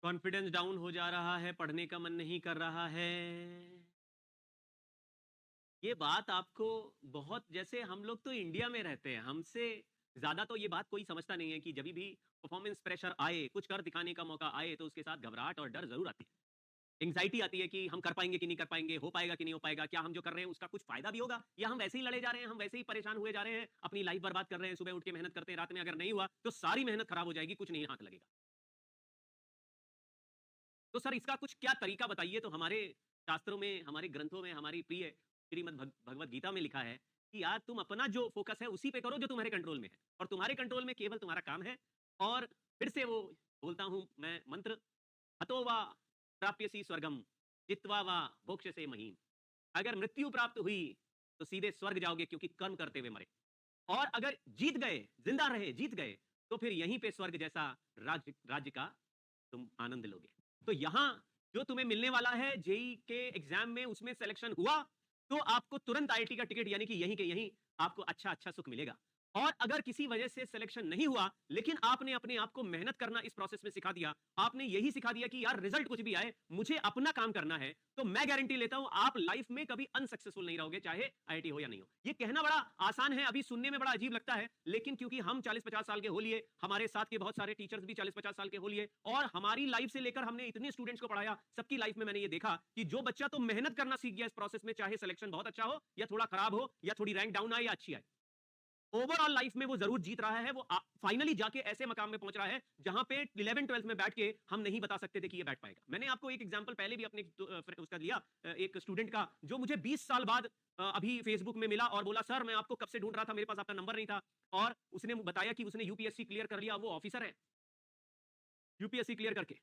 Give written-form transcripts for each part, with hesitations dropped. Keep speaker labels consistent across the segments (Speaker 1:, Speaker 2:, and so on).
Speaker 1: Confidence down हो जा रहा है, पढ़ने का मन नहीं कर रहा है। ये बात आपको बहुत जैसे हम लोग तो इंडिया में रहते हैं, हमसे ज़्यादा तो ये बात कोई समझता नहीं है कि जभी भी परफॉर्मेंस प्रेशर आए, कुछ कर दिखाने का मौका आए, तो उसके साथ घबराहट और डर ज़रूर आती है। एंग्ज़ायटी आती है कि हम कर पाएँगे कि नहीं कर पाएँगे, हो पाएगा कि नहीं हो पाएगा, क्या हम जो कर रहे हैं उसका कुछ फ़ायदा भी होगा या हम वैसे ही लड़े जा रहे हैं, हम वैसे ही परेशान हुए जा रहे हैं, अपनी लाइफ़ बर्बाद कर रहे हैं, सुबह उठ के मेहनत करते हैं, रात में अगर नहीं हुआ, तो सारी मेहनत खराब हो जाएगी, कुछ नहीं हाथ लगेगा। तो सर इसका कुछ क्या तरीका बताइए तो हमारे शास्त्रों में, हमारे ग्रंथों में, हमारी प्रिय श्रीमद् भगवत गीता में लिखा है कि यार तुम अपना जो फ़ोकस है उसी पे करो जो तुम्हारे कंट्रोल में है और तुम्हारे कंट्रोल में केवल तुम्हारा काम है और फिर से वो बोलता हूँ मैं मंत्र, हतो वा प्राप्यसि स्वर्गम, जित्वा वा भोक्ष्यसे महीम्। अगर मृत्यु प्राप्त हुई तो सीधे स्वर्ग जाओगे क्योंकि कर्म करते हुए मरे और अगर जीत गए, जिंदा रहे, जीत गए, तो फिर यहीं पे स्वर्ग जैसा राज्य राज्य का तुम आनंद लोगे। तो यहाँ जो तुम्हें मिलने वाला है जेईई के एग्जाम में उसमें सिलेक्शन हुआ, तो आपको तुरंत आईआईटी का टिकट यानी कि यहीं के यहीं आपको अच्छा-अच्छा सुख मिलेगा। और अगर किसी वजह से सिलेक्शन नहीं हुआ, लेकिन आपने अपने आप को मेहनत करना इस प्रोसेस में सिखा दिया, आपने यही सिखा दिया कि यार रिजल्ट कुछ भी आए, मुझे अपना काम करना है, तो मैं गारंटी लेता हूं आप लाइफ में कभी अनसक्सेसफुल नहीं रहोगे, चाहे आईआईटी हो या नहीं हो। ये कहना बड़ा आसान है, अभी सुनने में बड़ा अजीब लगता है, लेकिन क्योंकि हम 40-50 साल के हो लिए, हमारे साथ के बहुत सारे टीचर्स भी 40-50 साल के हो लिए और हमारी लाइफ से लेकर हमने इतने स्टूडेंट्स को पढ़ाया, सबकी लाइफ में मैंने ये देखा कि जो बच्चा तो मेहनत करना सीख गया इस प्रोसेस में, चाहे सिलेक्शन बहुत अच्छा हो या थोड़ा खराब हो या थोड़ी रैंक डाउन आए या अच्छी आए, ओवरऑल लाइफ में वो जरूर जीत रहा है, वो फाइनली जाके ऐसे मकाम में पहुंच रहा है जहां पे 11 12 में बैठ के हम नहीं बता सकते थे कि ये बैठ पाएगा। मैंने आपको एक एग्जांपल पहले भी अपने उसका लिया, एक स्टूडेंट का जो मुझे 20 साल बाद अभी फेसबुक में मिला और बोला सर मैं आपको कब से ढूंढ रहा था, मेरे पास आपका नंबर नहीं था। और उसने बताया कि उसने यूपीएससी क्लियर कर लिया, वो ऑफिसर है यूपीएससी क्लियर करके,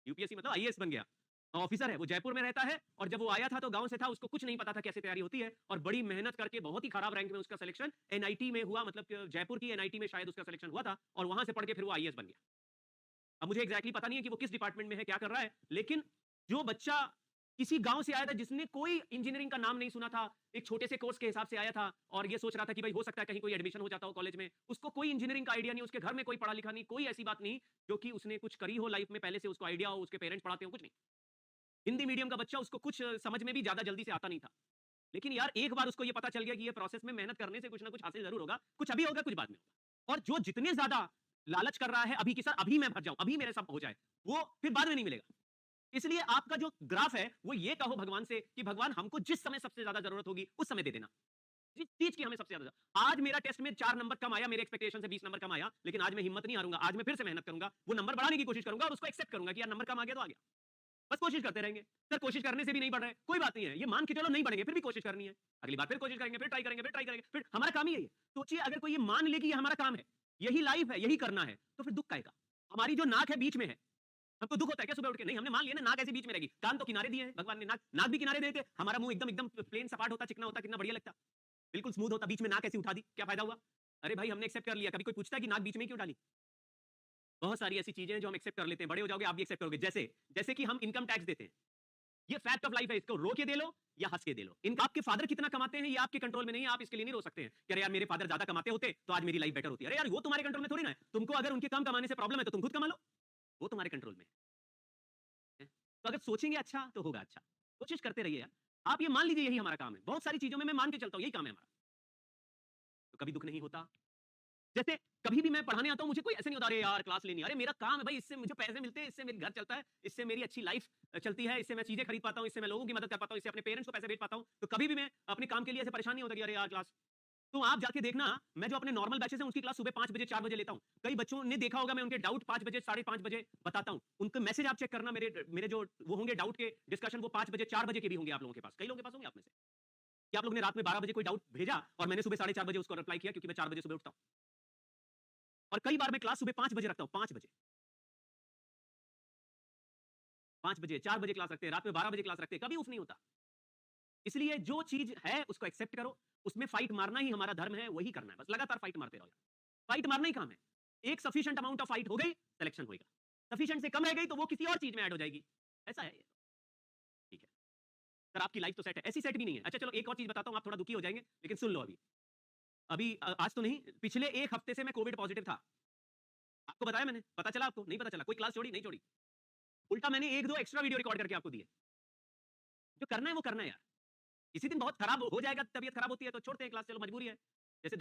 Speaker 1: यूपीएससी मतलब आईएएस बन गया, ऑफिसर है, वो जयपुर में रहता है और जब वो आया था तो गांव से था, उसको कुछ नहीं पता था कैसे तैयारी होती है और बड़ी मेहनत करके बहुत ही खराब रैंक में उसका सिलेक्शन एनआईटी में हुआ, मतलब कि जयपुर की एनआईटी में शायद उसका सिलेक्शन हुआ था और वहां से पढ़ के फिर वो आईएएस बन गया। अब मुझे एग्जैक्टली पता नहीं है कि वो किस डिपार्टमेंट में है, क्या कर रहा है, लेकिन जो बच्चा किसी गांव से आया था जिसने कोई इंजीनियरिंग का नाम नहीं सुना था, एक छोटे से कोर्स के हिसाब से आया था और ये सोच रहा था कि भाई हो सकता है कहीं कोई एडमिशन हो जाता हो कॉलेज में, उसको कोई इंजीनियरिंग का आइडिया नहीं, उसके घर में कोई पढ़ा लिखा नहीं, कोई ऐसी बात नहीं जो कि उसने कुछ करी हो लाइफ में पहले से, उसको आइडिया हो, उसके पेरेंट्स पढ़ाते हो, कुछ नहीं। हिंदी मीडियम का बच्चा, उसको कुछ समझ में भी ज़्यादा जल्दी से आता नहीं था। लेकिन यार एक बार उसको ये पता चल गया कि ये प्रोसेस में मेहनत करने से कुछ ना कुछ हासिल ज़रूर होगा, कुछ अभी होगा, कुछ बाद में होगा। और जो जितने ज़्यादा लालच कर रहा है अभी कि सर अभी मैं भर जाऊँ, अभी मेरे सब हो जाए, वो फिर बाद में नहीं मिलेगा। इसलिए आपका जो ग्राफ है, वो ये कहो भगवान से कि भगवान हमको जिस समय सबसे ज़्यादा ज़रूरत होगी, उस समय दे देना। जिस चीज़ की हमें सबसे ज़्यादा आज मेरा टेस्ट में 4 नंबर कम आया, मेरे एक्सपेक्टेशन से 20 नंबर कम आया, लेकिन आज मैं हिम्मत नहीं हारूँगा, आज मैं फिर से मेहनत करूँगा, वो नंबर बढ़ाने की कोशिश करूँगा और उसको एक्सेप्ट करूँगा कि यार नंबर कम आ गया तो आ गया। बस कोशिश करते रहेंगे। सर कोशिश करने से भी नहीं बढ़ रहे, कोई बात नहीं है। ये मान के चलो नहीं बढ़ेंगे, फिर भी कोशिश करनी है। अगली बार फिर कोशिश करेंगे, फिर ट्राई करेंगे, फिर ट्राई करेंगे, फिर हमारा काम ही यही है। सोचिए अगर कोई ये मान ले कि ये हमारा काम है, यही लाइफ है, यही करना है, तो फिर दुःख काहे का? हमारी जो नाक है बीच में है, हमको दुःख होता है क्या सुबह उठ के? नहीं, हमने मान लिया ना नाक ऐसे बीच में रहेगी। कान तो किनारे दिए हैं भगवान ने, नाक नाक भी किनारे देते, हमारा मुँह एकदम एकदम प्लेन सपाट होता, चिकना होता, कितना बढ़िया लगता। बिल्कुल स्मूथ होता, बीच में नाक ऐसी उठा दी, क्या फायदा हुआ? अरे भाई हमने एक्सेप्ट कर लिया, कभी कोई पूछता है कि नाक बीच में क्यों डाली? बहुत सारी ऐसी चीजें हैं जो हम एक्सेप्ट कर लेते हैं, बड़े हो जाओगे आप भी एक्सेप्ट करोगे। जैसे जैसे कि हम इनकम टैक्स देते हैं, ये फैक्ट ऑफ लाइफ है, इसको रो के दे लो या हंस के दे लो। इनका आपके फादर कितना कमाते हैं ये आपके कंट्रोल में नहीं है, आप इसके लिए नहीं रो सकते हैं कि अरे यार मेरे फादर ज्यादा कमाते होते तो आज मेरी लाइफ बेटर होती। अरे यार वो तुम्हारे कंट्रोल में थोड़ी ना है, तुमको अगर उनके कम कमाने से प्रॉब्लम है तो तुम खुद कमा लो, वो तुम्हारे कंट्रोल में है। तो अगर सोचेंगे अच्छा तो होगा अच्छा, कोशिश करते रहिए यार। आप ये मान लीजिए यही हमारा काम है, बहुत सारी चीजों में मैं मान के चलता हूँ यही काम है हमारा, तो कभी दुख नहीं होता। जैसे कभी भी मैं पढ़ाने आता हूँ, मुझे कोई ऐसे नहीं होता अरे यार क्लास लेनी है, अरे मेरा काम है भाई, इससे मुझे पैसे मिलते हैं, इससे मेरी घर चलता है, इससे मेरी अच्छी लाइफ चलती है, इससे मैं चीजें खरीद पाता हूँ, इससे मैं लोगों की मदद कर पाता हूँ, इससे अपने पेरेंट्स को पैसे भेज पाता हूँ। तो कभी भी मैं अपने काम के लिए ऐसे परेशान नहीं होता कि अरे यार क्लास। तो आप जाके देखना, मैं जो अपने नॉर्मल बैचेस हैं उनकी क्लास सुबह 5 बजे 4 बजे लेता हूँ। कई बच्चों ने देखा होगा मैं उनके डाउट 5 बजे 5:30 बजे बताता हूँ। उनके मैसेज आप चेक करना, मेरे मेरे जो वो होंगे डाउट के डिस्कशन, वो 5 बजे 4 बजे के भी होंगे आप लोगों के पास, कई लोगों के पास होंगे आप में से। कि आप लोगों ने रात में 12 बजे कोई डाउट भेजा और मैंने सुबह 4:30 बजे उसको रिप्लाई किया, क्योंकि मैं 4 बजे सुबह उठता हूँ। और कई बार मैं क्लास सुबह 5 बजे रखता हूँ, 5 बजे, 5 बजे, 4 बजे क्लास रखते हैं, रात में 12 बजे क्लास रखते हैं, कभी ऑफ नहीं होता। इसलिए जो चीज़ है उसको एक्सेप्ट करो, उसमें फाइट मारना ही हमारा धर्म है, वही करना है, बस लगातार फाइट मारते रहो यार। फाइट मारना ही काम है। एक सफिशिएंट अमाउंट ऑफ फाइट हो गई, सिलेक्शन होएगा। सफिशिएंट से कम रह गई तो वो किसी और चीज़ में ऐड हो जाएगी। ऐसा है ये, ठीक है। सर आपकी लाइफ तो सेट है, ऐसी सेट भी नहीं है। अच्छा चलो एक और चीज़ बताता हूँ, आप थोड़ा दुखी हो जाएँगे, लेकिन सुन लो अभी। अभी आज तो नहीं, पिछले 1 हफ्ते से मैं कोविड पॉजिटिव था। आपको बताया मैंने? पता चला आपको? नहीं पता चला? कोई क्लास छोड़ी? नहीं छोड़ी। उल्टा मैंने 1-2 एक्स्ट्रा वीडियो रिकॉर्ड करके आपको दिए। जो करना है वो करना है यार। किसी दिन बहुत खराब हो जाएगा, तबीयत खराब होती है तो छोड़ते हैं क्लास, चलो मजबूरी है। जैसे